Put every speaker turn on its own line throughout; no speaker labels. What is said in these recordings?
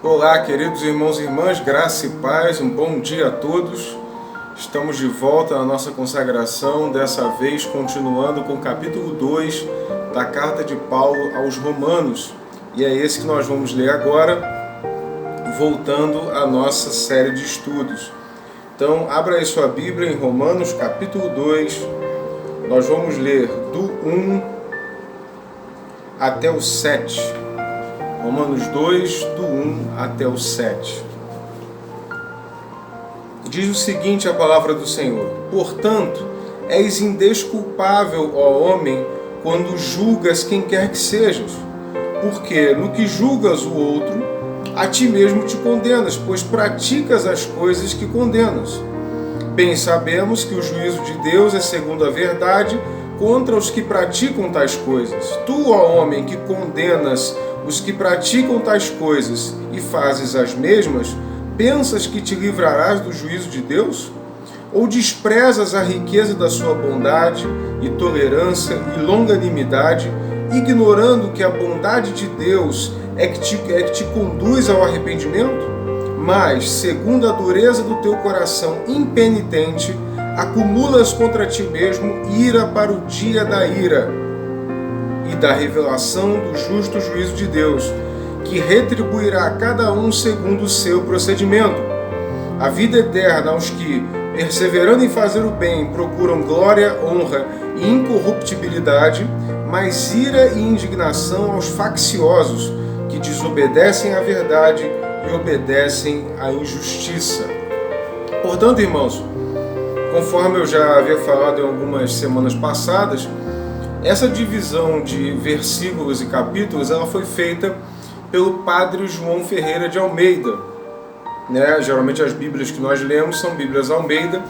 Olá, queridos irmãos e irmãs, graça e paz, um bom dia a todos. Estamos de volta na nossa consagração, dessa vez continuando com o capítulo 2 da carta de Paulo aos Romanos. E é esse que nós vamos ler agora, voltando à nossa série de estudos. Então, abra aí sua Bíblia em Romanos, capítulo 2. Nós vamos ler do 1 até o 7. Romanos 2, do 1 até o 7. Diz o seguinte a palavra do Senhor: Portanto, és indesculpável, ó homem, quando julgas quem quer que sejas. Porque no que julgas o outro, a ti mesmo te condenas, pois praticas as coisas que condenas. Bem sabemos que o juízo de Deus é segundo a verdade contra os que praticam tais coisas. Tu, ó homem, que condenas os que praticam tais coisas e fazes as mesmas, pensas que te livrarás do juízo de Deus? Ou desprezas a riqueza da sua bondade e tolerância e longanimidade, ignorando que a bondade de Deus é que te conduz ao arrependimento? Mas, segundo a dureza do teu coração impenitente, acumulas contra ti mesmo ira para o dia da ira e da revelação do justo juízo de Deus, que retribuirá a cada um segundo o seu procedimento. A vida eterna aos que, perseverando em fazer o bem, procuram glória, honra e incorruptibilidade, mas ira e indignação aos facciosos, que desobedecem à verdade e obedecem à injustiça. Portanto, irmãos, conforme eu já havia falado em algumas semanas passadas, essa divisão de versículos e capítulos ela foi feita pelo padre João Ferreira de Almeida. Geralmente as Bíblias que nós lemos são Bíblias Almeida,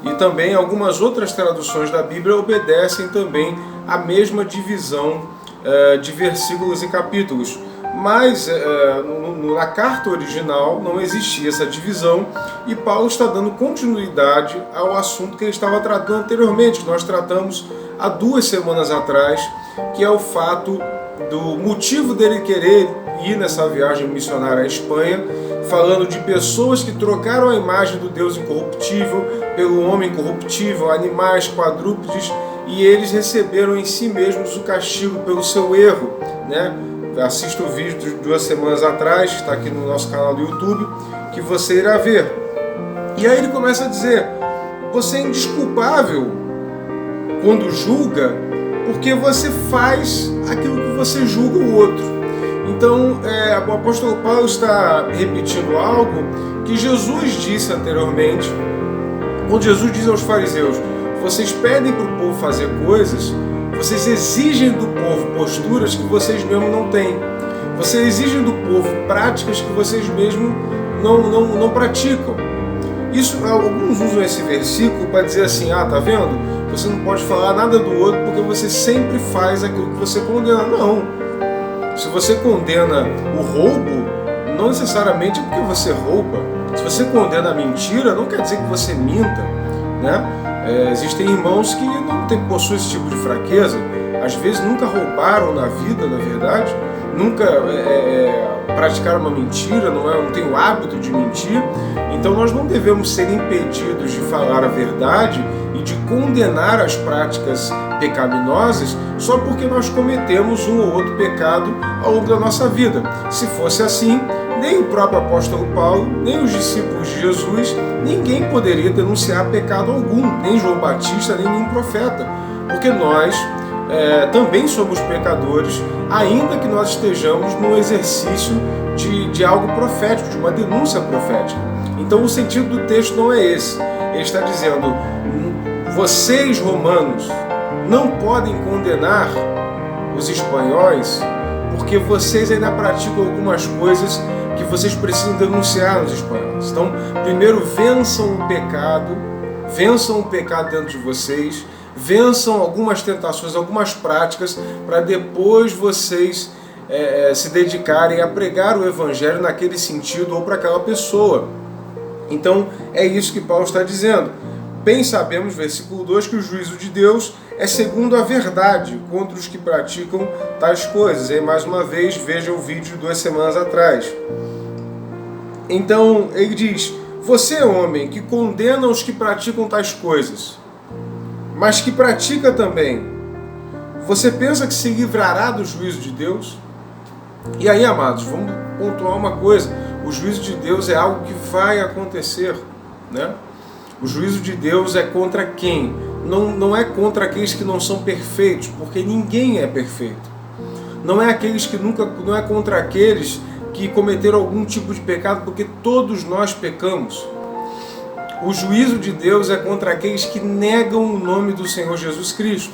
e também algumas outras traduções da Bíblia obedecem também à mesma divisão de versículos e capítulos. Mas na carta original não existia essa divisão, e Paulo está dando continuidade ao assunto que ele estava tratando anteriormente, que nós tratamos há 2 semanas atrás, que é o fato do motivo dele querer ir nessa viagem missionária à Espanha, falando de pessoas que trocaram a imagem do Deus incorruptível pelo homem corruptível, animais, quadrúpedes, e eles receberam em si mesmos o castigo pelo seu erro, Assista o vídeo de 2 semanas atrás, está aqui no nosso canal do YouTube, que você irá ver. E aí ele começa a dizer: você é indesculpável quando julga, porque você faz aquilo que você julga o outro. Então, o apóstolo Paulo está repetindo algo que Jesus disse anteriormente, quando Jesus diz aos fariseus: vocês pedem para o povo fazer coisas, vocês exigem do povo posturas que vocês mesmos não têm. Vocês exigem do povo práticas que vocês mesmos não praticam. Isso, alguns usam esse versículo para dizer assim: tá vendo? Você não pode falar nada do outro porque você sempre faz aquilo que você condena. Não. Se você condena o roubo, não necessariamente é porque você rouba. Se você condena a mentira, não quer dizer que você minta, Existem irmãos que não possuem esse tipo de fraqueza, às vezes nunca roubaram na vida, na verdade, nunca praticaram uma mentira, não têm o hábito de mentir. Então nós não devemos ser impedidos de falar a verdade e de condenar as práticas pecaminosas só porque nós cometemos um ou outro pecado ao longo da nossa vida. Se fosse assim, nem o próprio apóstolo Paulo, nem os discípulos de Jesus, ninguém poderia denunciar pecado algum, nem João Batista, nem nenhum profeta, porque nós também somos pecadores, ainda que nós estejamos no exercício de algo profético, de uma denúncia profética. Então o sentido do texto não é esse. Ele está dizendo: vocês, romanos, não podem condenar os espanhóis porque vocês ainda praticam algumas coisas que vocês precisam denunciar nos espanhóis. Então, primeiro vençam o pecado dentro de vocês, vençam algumas tentações, algumas práticas, para depois vocês se dedicarem a pregar o Evangelho naquele sentido ou para aquela pessoa. Então, é isso que Paulo está dizendo. Bem sabemos, versículo 2, que o juízo de Deus é segundo a verdade contra os que praticam tais coisas. E mais uma vez, veja o vídeo de 2 semanas atrás. Então ele diz: você, homem, que condena os que praticam tais coisas, mas que pratica também, você pensa que se livrará do juízo de Deus? E aí, amados, vamos pontuar uma coisa: o juízo de Deus é algo que vai acontecer, né? O juízo de Deus é contra quem? Não é contra aqueles que não são perfeitos, porque ninguém é perfeito. Não é não é contra aqueles que cometeram algum tipo de pecado, porque todos nós pecamos. O juízo de Deus é contra aqueles que negam o nome do Senhor Jesus Cristo.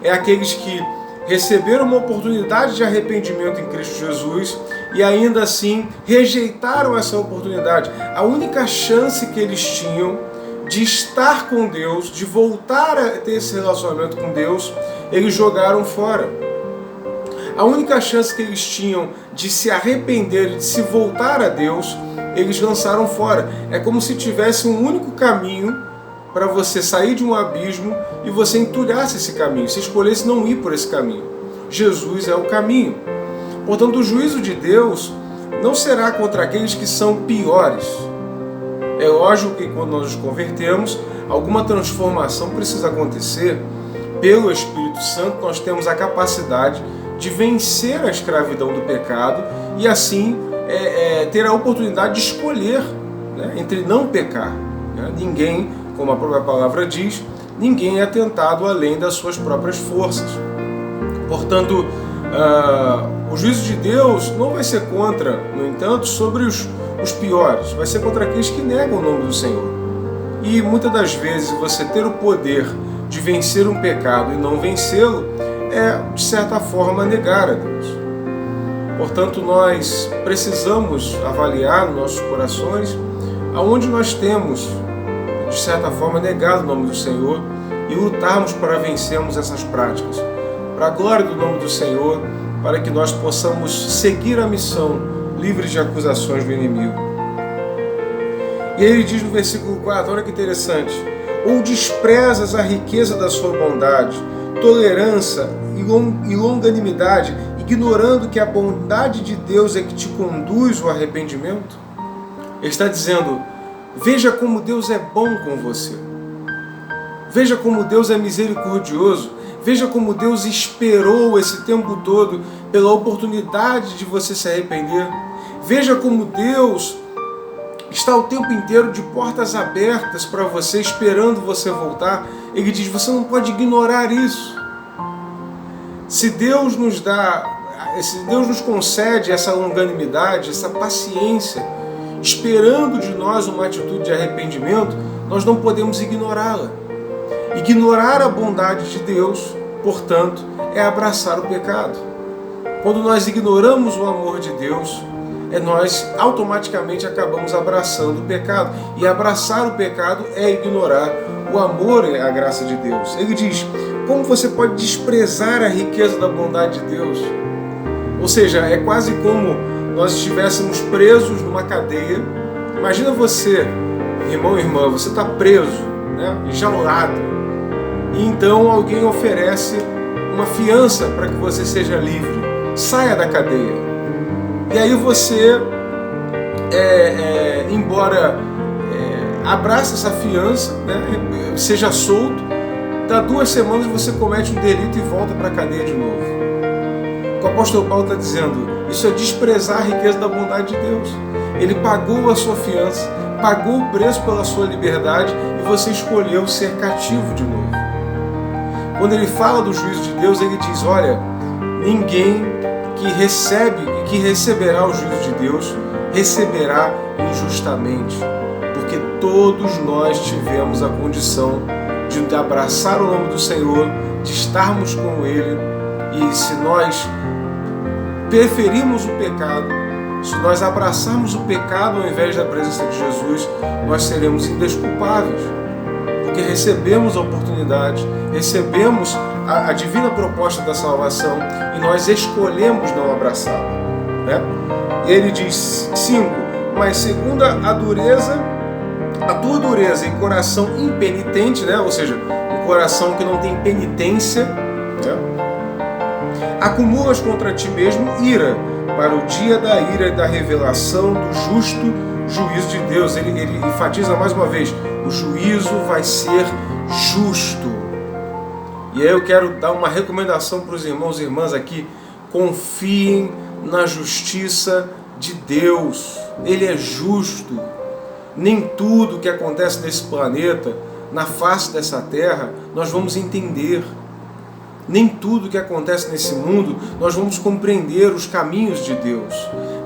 É aqueles que receberam uma oportunidade de arrependimento em Cristo Jesus e ainda assim rejeitaram essa oportunidade. A única chance que eles tinham de estar com Deus, de voltar a ter esse relacionamento com Deus, eles jogaram fora. A única chance que eles tinham de se arrepender, de se voltar a Deus, eles lançaram fora. É como se tivesse um único caminho para você sair de um abismo e você entulhasse esse caminho, você escolhesse não ir por esse caminho. Jesus é o caminho. Portanto, o juízo de Deus não será contra aqueles que são piores. É lógico que quando nós nos convertemos, alguma transformação precisa acontecer. Pelo Espírito Santo, nós temos a capacidade de vencer a escravidão do pecado e assim ter a oportunidade de escolher, né, entre não pecar. Né? Ninguém, como a própria palavra diz, ninguém é tentado além das suas próprias forças. Portanto, o juízo de Deus não vai ser contra, no entanto, sobre os piores, vai ser contra aqueles que negam o nome do Senhor. E muitas das vezes você ter o poder de vencer um pecado e não vencê-lo é, de certa forma, negar a Deus. Portanto, nós precisamos avaliar nos nossos corações aonde nós temos, de certa forma, negado o nome do Senhor e lutarmos para vencermos essas práticas. Para a glória do nome do Senhor, para que nós possamos seguir a missão livres de acusações do inimigo. E aí ele diz no versículo 4, olha que interessante: ou desprezas a riqueza da sua bondade, tolerância e longanimidade, ignorando que a bondade de Deus é que te conduz ao arrependimento? Ele está dizendo: veja como Deus é bom com você. Veja como Deus é misericordioso. Veja como Deus esperou esse tempo todo pela oportunidade de você se arrepender. Veja como Deus está o tempo inteiro de portas abertas para você, esperando você voltar. Ele diz: você não pode ignorar isso. Se Deus nos concede essa longanimidade, essa paciência, esperando de nós uma atitude de arrependimento, nós não podemos ignorá-la. Ignorar a bondade de Deus, portanto, é abraçar o pecado. Quando nós ignoramos o amor de Deus, nós automaticamente acabamos abraçando o pecado. E abraçar o pecado é ignorar o amor e a graça de Deus. Ele diz: como você pode desprezar a riqueza da bondade de Deus? Ou seja, é quase como nós estivéssemos presos numa cadeia. Imagina você, irmão e irmã, você está preso, né, enjaulado. E então alguém oferece uma fiança para que você seja livre. Saia da cadeia. E aí você, embora abrace essa fiança, né, seja solto, dá 2 semanas você comete um delito e volta para a cadeia de novo. O apóstolo Paulo está dizendo: isso é desprezar a riqueza da bondade de Deus. Ele pagou a sua fiança, pagou o preço pela sua liberdade e você escolheu ser cativo de novo. Quando ele fala do juízo de Deus, ele diz: olha, ninguém que recebe e que receberá o juízo de Deus receberá injustamente, porque todos nós tivemos a condição de abraçar o nome do Senhor, de estarmos com Ele, e se nós preferimos o pecado, se nós abraçarmos o pecado ao invés da presença de Jesus, nós seremos indesculpáveis, porque recebemos a oportunidade, recebemos a divina proposta da salvação e nós escolhemos não abraçá-la, né? E ele diz 5, mas segundo a tua dureza e coração impenitente, né? Ou seja, um coração que não tem penitência, né? Acumulas contra ti mesmo ira, para o dia da ira e da revelação do justo juízo de Deus. Ele enfatiza mais uma vez, o juízo vai ser justo. E aí eu quero dar uma recomendação para os irmãos e irmãs aqui: confiem na justiça de Deus. Ele é justo. Nem tudo que acontece nesse planeta, na face dessa terra, nós vamos entender. Nem tudo que acontece nesse mundo nós vamos compreender os caminhos de Deus,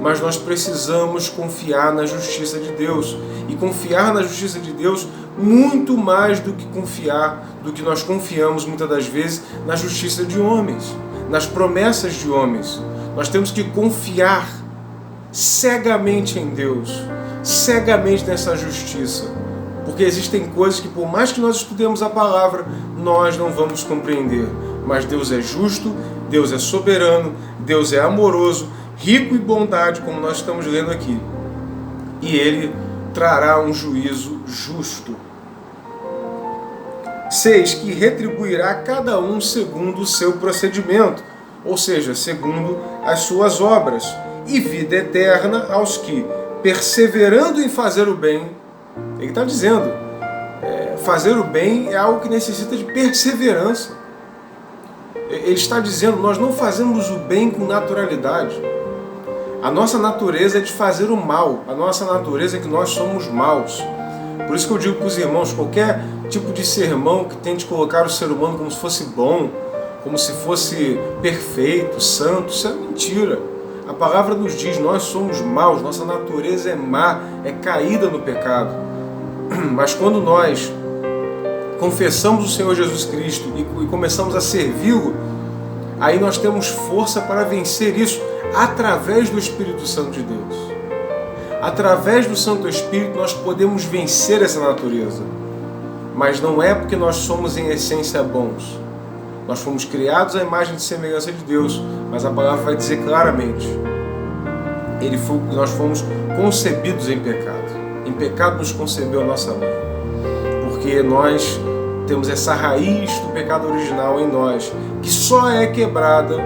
mas nós precisamos confiar na justiça de Deus, e confiar na justiça de Deus muito mais do que nós confiamos muitas das vezes na justiça de homens, nas promessas de homens. Nós temos que confiar cegamente em Deus, cegamente nessa justiça, porque existem coisas que, por mais que nós estudemos a palavra, nós não vamos compreender. Mas Deus é justo, Deus é soberano, Deus é amoroso, rico em bondade, como nós estamos lendo aqui. E Ele trará um juízo justo. 6. Que retribuirá cada um segundo o seu procedimento, ou seja, segundo as suas obras, e vida eterna aos que, perseverando em fazer o bem, ele está dizendo, fazer o bem é algo que necessita de perseverança. Ele está dizendo, nós não fazemos o bem com naturalidade. A nossa natureza é de fazer o mal. A nossa natureza é que nós somos maus. Por isso que eu digo para os irmãos, qualquer tipo de sermão que tente colocar o ser humano como se fosse bom, como se fosse perfeito, santo, isso é mentira. A palavra nos diz, nós somos maus, nossa natureza é má, é caída no pecado. Mas quando nós confessamos o Senhor Jesus Cristo e começamos a servi-lo, aí nós temos força para vencer isso através do Espírito Santo de Deus. Através do Santo Espírito nós podemos vencer essa natureza. Mas não é porque nós somos em essência bons. Nós fomos criados à imagem e semelhança de Deus, mas a palavra vai dizer claramente, nós fomos concebidos em pecado. Em pecado nos concebeu a nossa mãe. Porque nós temos essa raiz do pecado original em nós, que só é quebrada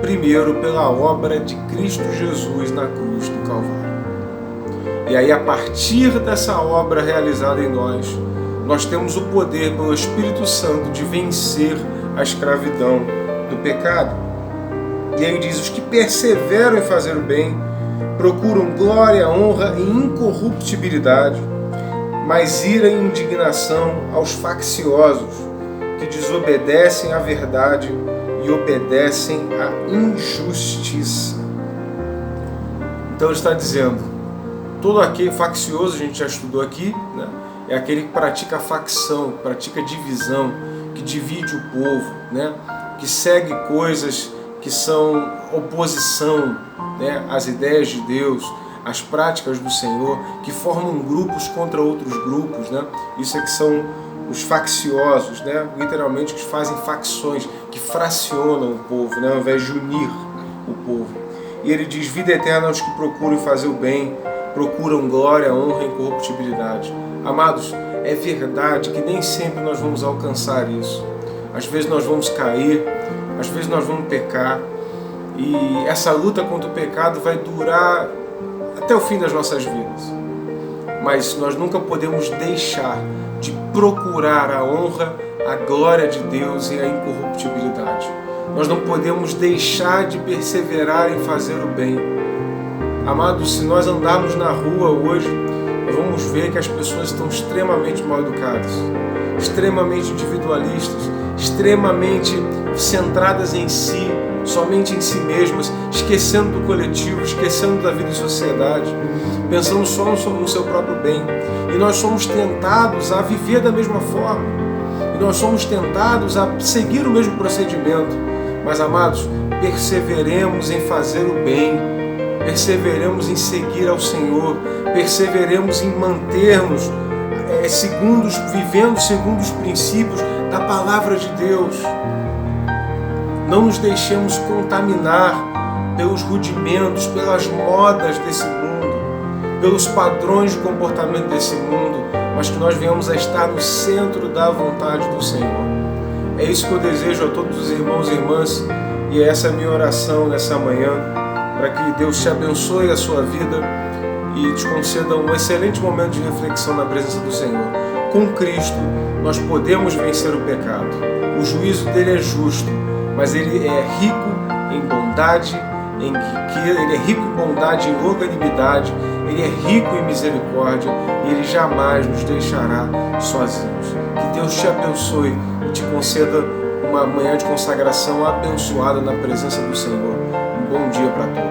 primeiro pela obra de Cristo Jesus na cruz do Calvário. E aí, a partir dessa obra realizada em nós, nós temos o poder pelo Espírito Santo de vencer a escravidão do pecado. E aí diz, os que perseveram em fazer o bem, procuram glória, honra e incorruptibilidade, mas ira e indignação aos facciosos, que desobedecem à verdade e obedecem à injustiça. Então ele está dizendo, todo aquele faccioso, a gente já estudou aqui, né? É aquele que pratica facção, que pratica divisão, que divide o povo, né? Que segue coisas que são oposição, né? Às ideias de Deus, as práticas do Senhor, que formam grupos contra outros grupos, né? Isso é que são os facciosos, né? Literalmente, que fazem facções, que fracionam o povo, né? Ao invés de unir o povo. E ele diz, vida eterna aos que procuram fazer o bem, procuram glória, honra e incorruptibilidade. Amados, é verdade que nem sempre nós vamos alcançar isso. Às vezes nós vamos cair, às vezes nós vamos pecar, e essa luta contra o pecado vai durar até o fim das nossas vidas. Mas nós nunca podemos deixar de procurar a honra, a glória de Deus e a incorruptibilidade. Nós não podemos deixar de perseverar em fazer o bem. Amados, se nós andarmos na rua hoje, nós vamos ver que as pessoas estão extremamente mal educadas, extremamente individualistas, extremamente centradas em si, somente em si mesmas, esquecendo do coletivo, esquecendo da vida em sociedade, pensando só no seu próprio bem. E nós somos tentados a viver da mesma forma, e nós somos tentados a seguir o mesmo procedimento. Mas, amados, perseveremos em fazer o bem, perseveremos em seguir ao Senhor, perseveremos em mantermos vivendo segundo os princípios da palavra de Deus. Não nos deixemos contaminar pelos rudimentos, pelas modas desse mundo, pelos padrões de comportamento desse mundo, mas que nós venhamos a estar no centro da vontade do Senhor. É isso que eu desejo a todos os irmãos e irmãs, e essa é a minha oração nessa manhã, para que Deus te abençoe a sua vida e te conceda um excelente momento de reflexão na presença do Senhor. Com Cristo, nós podemos vencer o pecado. O juízo dele é justo, mas ele é rico em bondade, em riqueza, ele é rico em bondade, em longanimidade, ele é rico em misericórdia e ele jamais nos deixará sozinhos. Que Deus te abençoe e te conceda uma manhã de consagração abençoada na presença do Senhor. Um bom dia para todos.